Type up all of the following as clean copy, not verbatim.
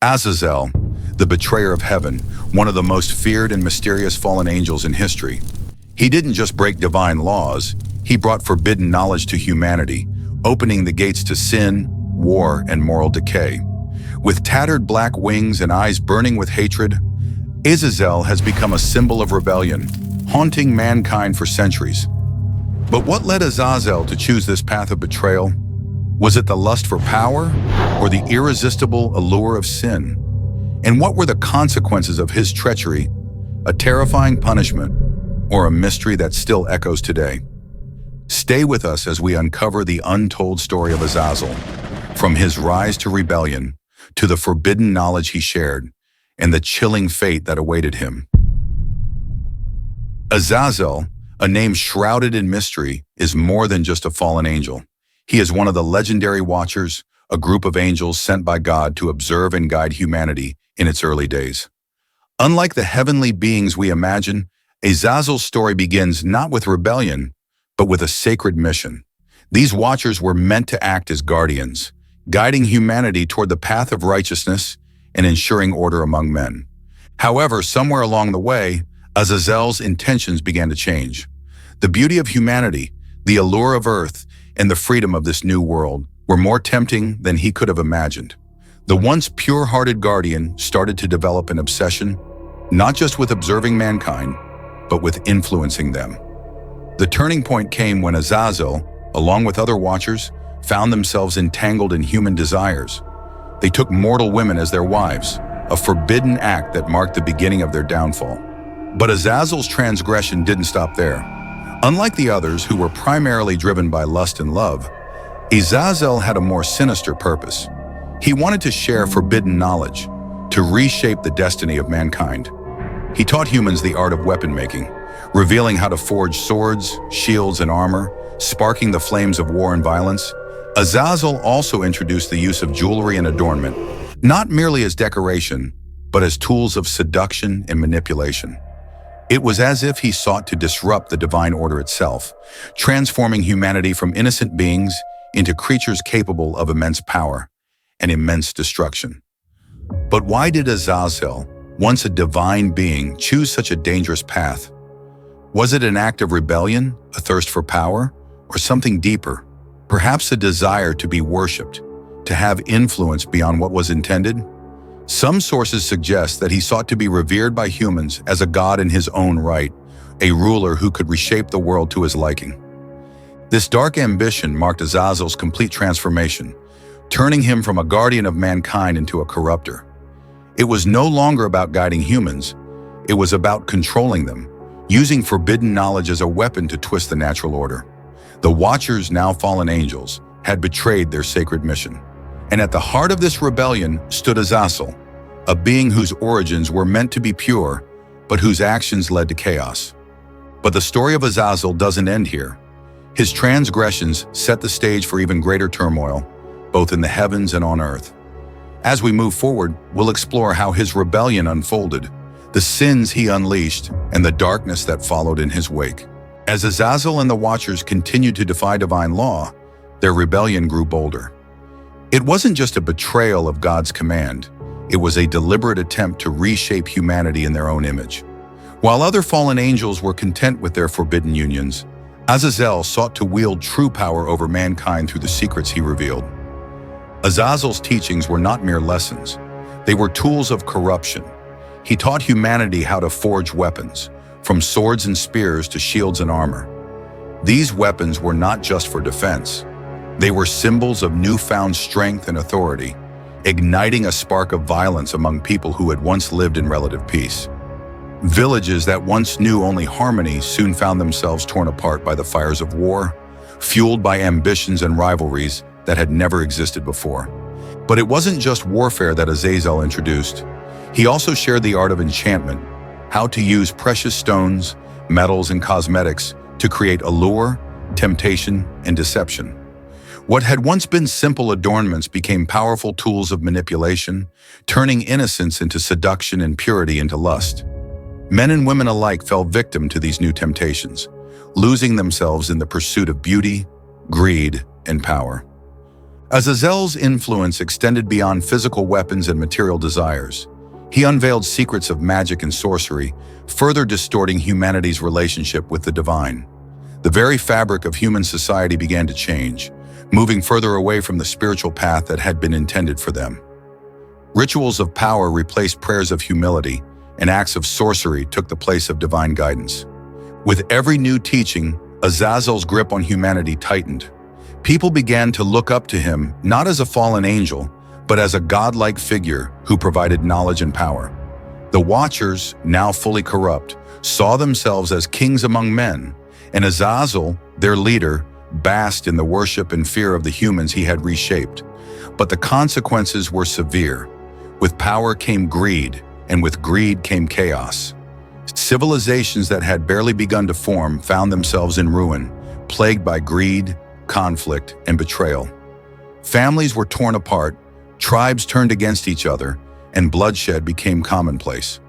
Azazel, the betrayer of heaven, one of the most feared and mysterious fallen angels in history. He didn't just break divine laws, he brought forbidden knowledge to humanity, opening the gates to sin, war, and moral decay. With tattered black wings and eyes burning with hatred, Azazel has become a symbol of rebellion, haunting mankind for centuries. But what led Azazel to choose this path of betrayal? Was it the lust for power or the irresistible allure of sin? And what were the consequences of his treachery? A terrifying punishment or a mystery that still echoes today? Stay with us as we uncover the untold story of Azazel, from his rise to rebellion, to the forbidden knowledge he shared, and the chilling fate that awaited him. Azazel, a name shrouded in mystery, is more than just a fallen angel. He is one of the legendary Watchers, a group of angels sent by God to observe and guide humanity in its early days. Unlike the heavenly beings we imagine, Azazel's story begins not with rebellion, but with a sacred mission. These Watchers were meant to act as guardians, guiding humanity toward the path of righteousness and ensuring order among men. However, somewhere along the way, Azazel's intentions began to change. The beauty of humanity, the allure of earth, and the freedom of this new world were more tempting than he could have imagined. The once pure-hearted guardian started to develop an obsession, not just with observing mankind, but with influencing them. The turning point came when Azazel, along with other Watchers, found themselves entangled in human desires. They took mortal women as their wives, a forbidden act that marked the beginning of their downfall. But Azazel's transgression didn't stop there. Unlike the others who were primarily driven by lust and love, Azazel had a more sinister purpose. He wanted to share forbidden knowledge, to reshape the destiny of mankind. He taught humans the art of weapon making, revealing how to forge swords, shields, and armor, sparking the flames of war and violence. Azazel also introduced the use of jewelry and adornment, not merely as decoration, but as tools of seduction and manipulation. It was as if he sought to disrupt the divine order itself, transforming humanity from innocent beings into creatures capable of immense power and immense destruction. But why did Azazel, once a divine being, choose such a dangerous path? Was it an act of rebellion, a thirst for power, or something deeper? Perhaps a desire to be worshipped, to have influence beyond what was intended? Some sources suggest that he sought to be revered by humans as a god in his own right, a ruler who could reshape the world to his liking. This dark ambition marked Azazel's complete transformation, turning him from a guardian of mankind into a corrupter. It was no longer about guiding humans, it was about controlling them, using forbidden knowledge as a weapon to twist the natural order. The Watchers, now fallen angels, had betrayed their sacred mission. And at the heart of this rebellion stood Azazel, a being whose origins were meant to be pure, but whose actions led to chaos. But the story of Azazel doesn't end here. His transgressions set the stage for even greater turmoil, both in the heavens and on earth. As we move forward, we'll explore how his rebellion unfolded, the sins he unleashed, and the darkness that followed in his wake. As Azazel and the Watchers continued to defy divine law, their rebellion grew bolder. It wasn't just a betrayal of God's command, it was a deliberate attempt to reshape humanity in their own image. While other fallen angels were content with their forbidden unions, Azazel sought to wield true power over mankind through the secrets he revealed. Azazel's teachings were not mere lessons, they were tools of corruption. He taught humanity how to forge weapons, from swords and spears to shields and armor. These weapons were not just for defense. They were symbols of newfound strength and authority, igniting a spark of violence among people who had once lived in relative peace. Villages that once knew only harmony soon found themselves torn apart by the fires of war, fueled by ambitions and rivalries that had never existed before. But it wasn't just warfare that Azazel introduced. He also shared the art of enchantment, how to use precious stones, metals, and cosmetics to create allure, temptation, and deception. What had once been simple adornments became powerful tools of manipulation, turning innocence into seduction and purity into lust. Men and women alike fell victim to these new temptations, losing themselves in the pursuit of beauty, greed, and power. Azazel's influence extended beyond physical weapons and material desires. He unveiled secrets of magic and sorcery, further distorting humanity's relationship with the divine. The very fabric of human society began to change, moving further away from the spiritual path that had been intended for them. Rituals of power replaced prayers of humility, and acts of sorcery took the place of divine guidance. With every new teaching, Azazel's grip on humanity tightened. People began to look up to him not as a fallen angel, but as a godlike figure who provided knowledge and power. The Watchers, now fully corrupt, saw themselves as kings among men, and Azazel, their leader, basked in the worship and fear of the humans he had reshaped. But the consequences were severe. With power came greed, and with greed came chaos. Civilizations that had barely begun to form found themselves in ruin, plagued by greed, conflict, and betrayal. Families were torn apart, tribes turned against each other, and bloodshed became commonplace.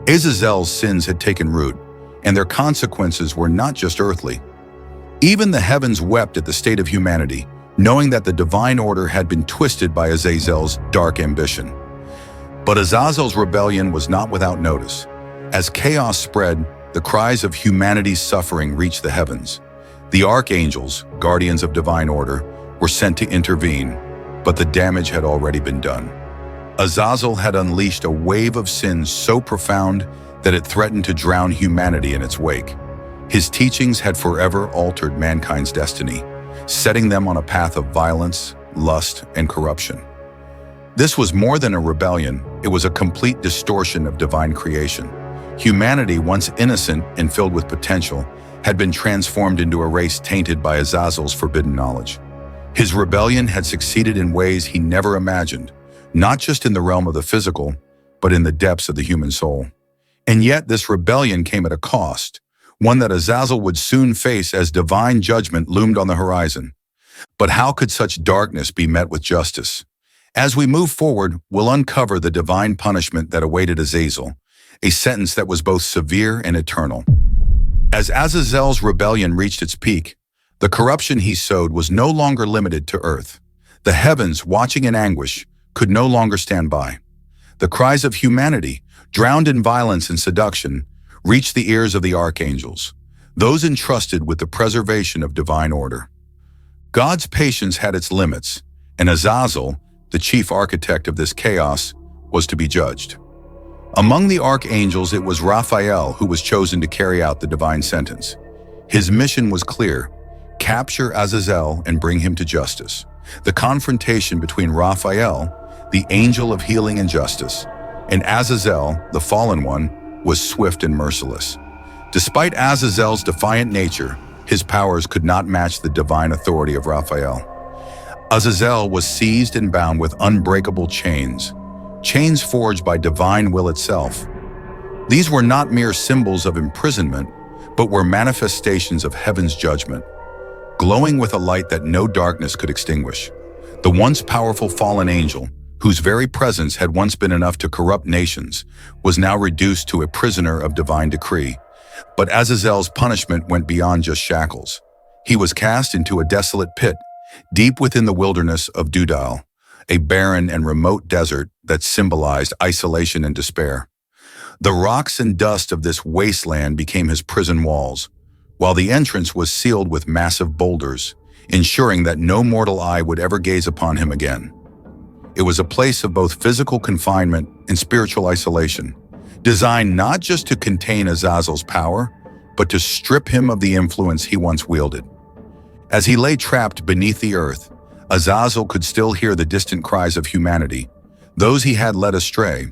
Azazel's sins had taken root, and their consequences were not just earthly. Even the heavens wept at the state of humanity, knowing that the divine order had been twisted by Azazel's dark ambition. But Azazel's rebellion was not without notice. As chaos spread, the cries of humanity's suffering reached the heavens. The archangels, guardians of divine order, were sent to intervene, but the damage had already been done. Azazel had unleashed a wave of sins so profound that it threatened to drown humanity in its wake. His teachings had forever altered mankind's destiny, setting them on a path of violence, lust, and corruption. This was more than a rebellion, it was a complete distortion of divine creation. Humanity, once innocent and filled with potential, had been transformed into a race tainted by Azazel's forbidden knowledge. His rebellion had succeeded in ways he never imagined, not just in the realm of the physical, but in the depths of the human soul. And yet this rebellion came at a cost, one that Azazel would soon face as divine judgment loomed on the horizon. But how could such darkness be met with justice? As we move forward, we'll uncover the divine punishment that awaited Azazel, a sentence that was both severe and eternal. As Azazel's rebellion reached its peak, the corruption he sowed was no longer limited to earth. The heavens, watching in anguish, could no longer stand by. The cries of humanity, drowned in violence and seduction, reached the ears of the archangels, those entrusted with the preservation of divine order. God's patience had its limits, and Azazel, the chief architect of this chaos, was to be judged. Among the archangels, it was Raphael who was chosen to carry out the divine sentence. His mission was clear: capture Azazel and bring him to justice. The confrontation between Raphael, the angel of healing and justice, and Azazel, the fallen one, was swift and merciless. Despite Azazel's defiant nature, his powers could not match the divine authority of Raphael. Azazel was seized and bound with unbreakable chains, chains forged by divine will itself. These were not mere symbols of imprisonment, but were manifestations of heaven's judgment, glowing with a light that no darkness could extinguish. The once powerful fallen angel, whose very presence had once been enough to corrupt nations, was now reduced to a prisoner of divine decree. But Azazel's punishment went beyond just shackles. He was cast into a desolate pit, deep within the wilderness of Dudael, a barren and remote desert that symbolized isolation and despair. The rocks and dust of this wasteland became his prison walls, while the entrance was sealed with massive boulders, ensuring that no mortal eye would ever gaze upon him again. It was a place of both physical confinement and spiritual isolation, designed not just to contain Azazel's power, but to strip him of the influence he once wielded. As he lay trapped beneath the earth, Azazel could still hear the distant cries of humanity, those he had led astray,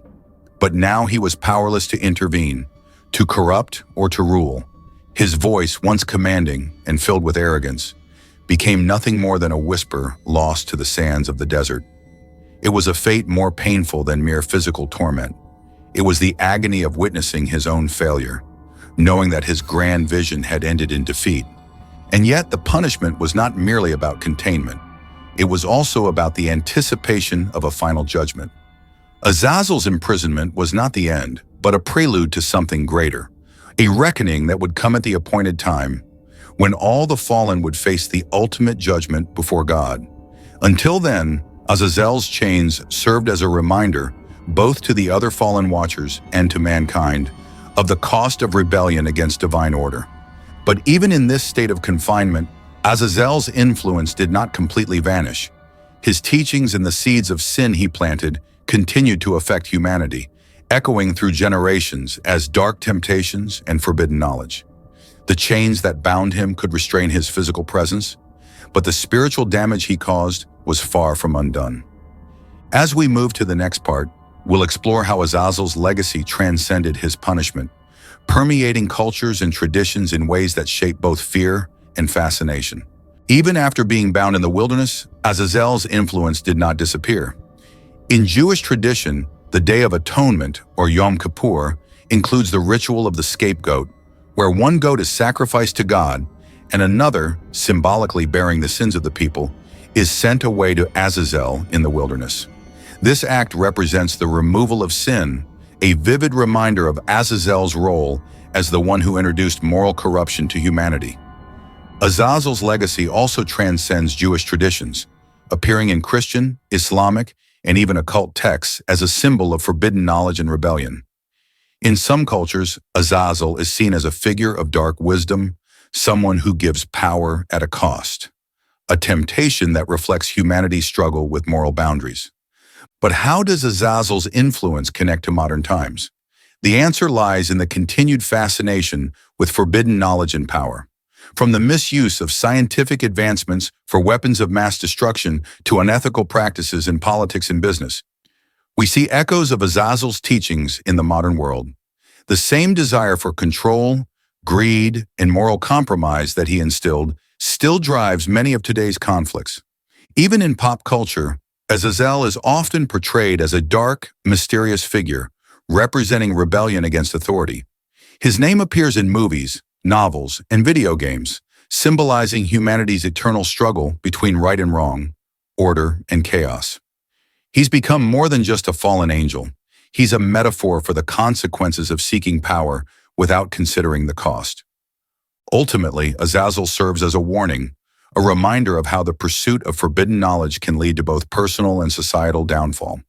but now he was powerless to intervene, to corrupt or to rule. His voice, once commanding and filled with arrogance, became nothing more than a whisper lost to the sands of the desert. It was a fate more painful than mere physical torment. It was the agony of witnessing his own failure, knowing that his grand vision had ended in defeat. And yet the punishment was not merely about containment. It was also about the anticipation of a final judgment. Azazel's imprisonment was not the end, but a prelude to something greater, a reckoning that would come at the appointed time, when all the fallen would face the ultimate judgment before God. Until then, Azazel's chains served as a reminder, both to the other fallen watchers and to mankind, of the cost of rebellion against divine order. But even in this state of confinement, Azazel's influence did not completely vanish. His teachings and the seeds of sin he planted continued to affect humanity, echoing through generations as dark temptations and forbidden knowledge. The chains that bound him could restrain his physical presence, but the spiritual damage he caused was far from undone. As we move to the next part, we'll explore how Azazel's legacy transcended his punishment, permeating cultures and traditions in ways that shape both fear and fascination. Even after being bound in the wilderness, Azazel's influence did not disappear. In Jewish tradition, the Day of Atonement, or Yom Kippur, includes the ritual of the scapegoat, where one goat is sacrificed to God and another, symbolically bearing the sins of the people, is sent away to Azazel in the wilderness. This act represents the removal of sin, a vivid reminder of Azazel's role as the one who introduced moral corruption to humanity. Azazel's legacy also transcends Jewish traditions, appearing in Christian, Islamic, and even occult texts as a symbol of forbidden knowledge and rebellion. In some cultures, Azazel is seen as a figure of dark wisdom, someone who gives power at a cost, a temptation that reflects humanity's struggle with moral boundaries. But how does Azazel's influence connect to modern times? The answer lies in the continued fascination with forbidden knowledge and power. From the misuse of scientific advancements for weapons of mass destruction to unethical practices in politics and business, we see echoes of Azazel's teachings in the modern world. The same desire for control, greed, and moral compromise that he instilled still drives many of today's conflicts. Even in pop culture, Azazel is often portrayed as a dark, mysterious figure, representing rebellion against authority. His name appears in movies, novels, and video games, symbolizing humanity's eternal struggle between right and wrong, order and chaos. He's become more than just a fallen angel. He's a metaphor for the consequences of seeking power without considering the cost. Ultimately, Azazel serves as a warning, a reminder of how the pursuit of forbidden knowledge can lead to both personal and societal downfall.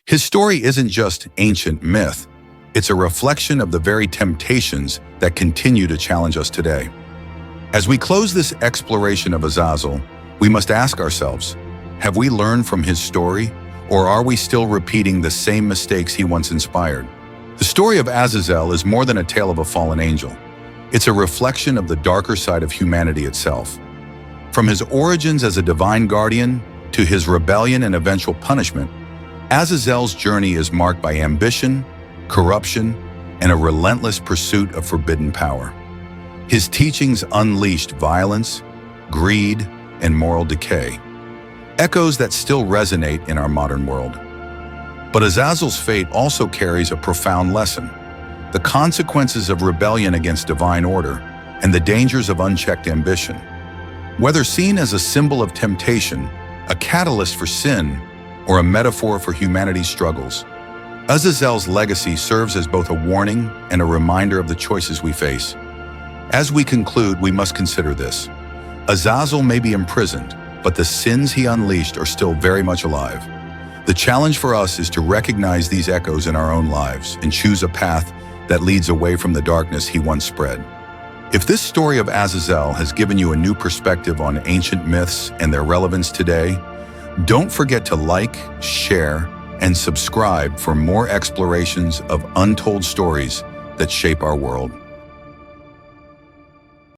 His story isn't just ancient myth, it's a reflection of the very temptations that continue to challenge us today. As we close this exploration of Azazel, we must ask ourselves, have we learned from his story, or are we still repeating the same mistakes he once inspired? The story of Azazel is more than a tale of a fallen angel. It's a reflection of the darker side of humanity itself. From his origins as a divine guardian to his rebellion and eventual punishment, Azazel's journey is marked by ambition, corruption, and a relentless pursuit of forbidden power. His teachings unleashed violence, greed, and moral decay, echoes that still resonate in our modern world. But Azazel's fate also carries a profound lesson: the consequences of rebellion against divine order and the dangers of unchecked ambition. Whether seen as a symbol of temptation, a catalyst for sin, or a metaphor for humanity's struggles, Azazel's legacy serves as both a warning and a reminder of the choices we face. As we conclude, we must consider this. Azazel may be imprisoned, but the sins he unleashed are still very much alive. The challenge for us is to recognize these echoes in our own lives and choose a path that leads away from the darkness he once spread. If this story of Azazel has given you a new perspective on ancient myths and their relevance today, don't forget to like, share, and subscribe for more explorations of untold stories that shape our world.